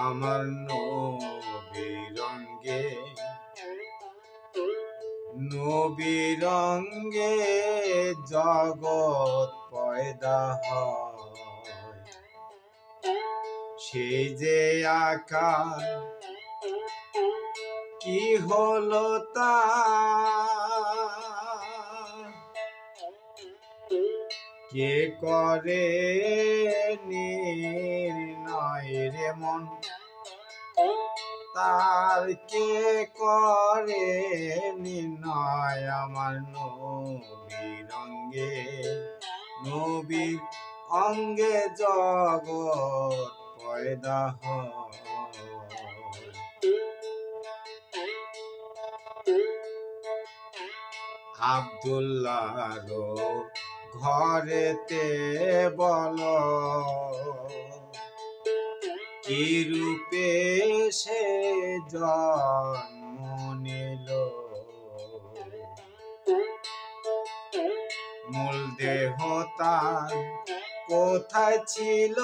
আমার নবীর অঙ্গে জগৎ পয়দা হয়। সেই যে আকার কি হলো তা কে করে নির্ণয় রে মন, তার কে করে নির্ণয়। আমার নবীর অঙ্গে জগৎ পয়দা হয়। আব্দুল্লাহর ঘরেতে বলো কি রূপে সে জন্ম নিল, মূল দেহ তার কোথায় ছিল,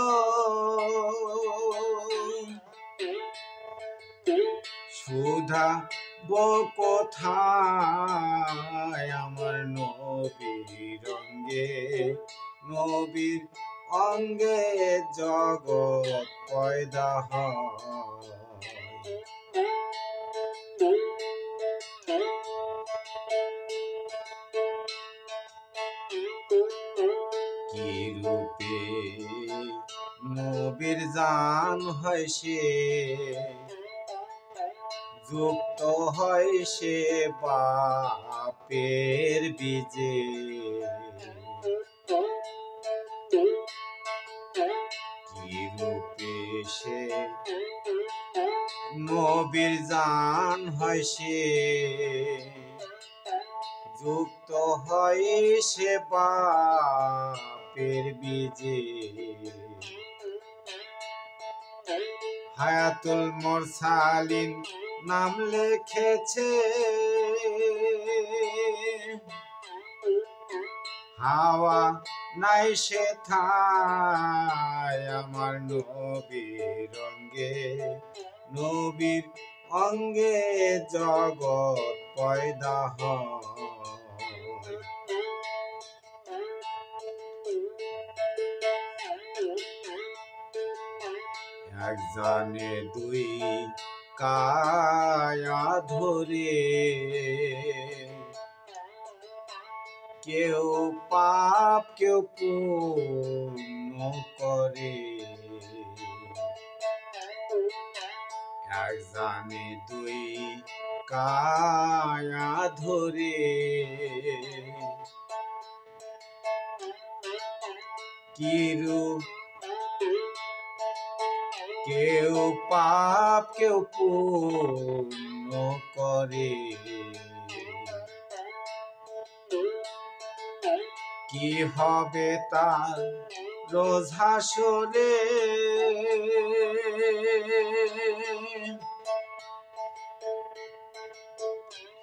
সুধা কোথায়। আমার নবীর অঙ্গে জগৎ পয়দা হয়। কি রূপে নবীর জান হয় সে, যুক্ত হয় সে বাপের বীজে। কি রূপে সে নবীর জান হয় সে, যুক্ত হয় সে বাপের বীজে। হায়াতুল মুরসালিন নাম লিখেছে, হাওয়া নাই সে ঠাই। আমার নবীর অঙ্গে জগৎ পয়দা হয়। এক জানে দুই কায়া ধরে, কেউ পাপ কেউ পুণ্য করে। এক জানে দুই কায়া ধরে, কি রূপ কেউ পাপ কেউ পুণ্য করে। কি হবে তার রোজ হাসরে,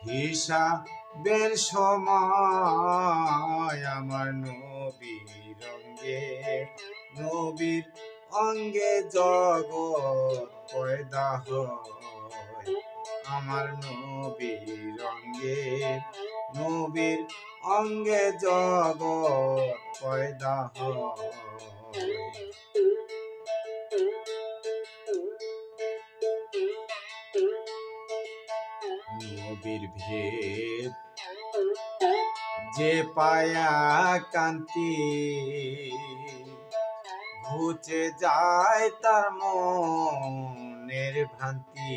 হিসাবের সময়। আমার নবীর অঙ্গে জগৎ পয়দা হয়। আমার নবীর অঙ্গে জগৎ পয়দা হয়। নবীর ভেদ যে পায়া কান্তি, ঘুচে যায় তার মনের ভ্রান্তি।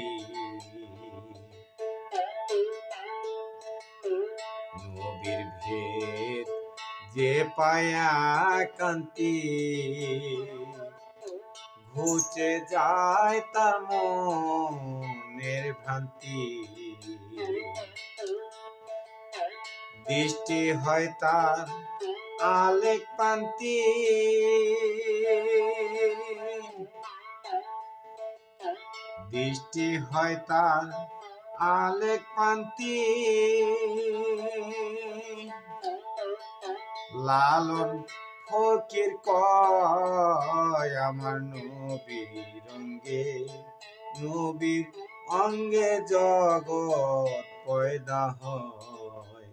নবীর ভেদ যে পায়া কান্তি, ঘুচে যায় তার মনের ভ্রান্তি। দৃষ্টি হয় তার আলেক পান্তি, দৃষ্টি হয় তার আলেক পান্তি। লালন ফকির কয় আমার নবীর অঙ্গে, নবীর অঙ্গে জগৎ পয়দা হয়।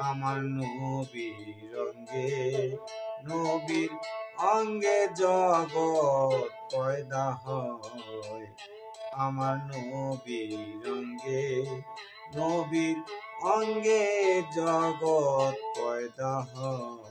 আমার নবীর অঙ্গে, নবীর অঙ্গে জগৎ পয়দা হয়। আমার নবীর অঙ্গে, নবীর অঙ্গে জগৎ পয়দা হয়।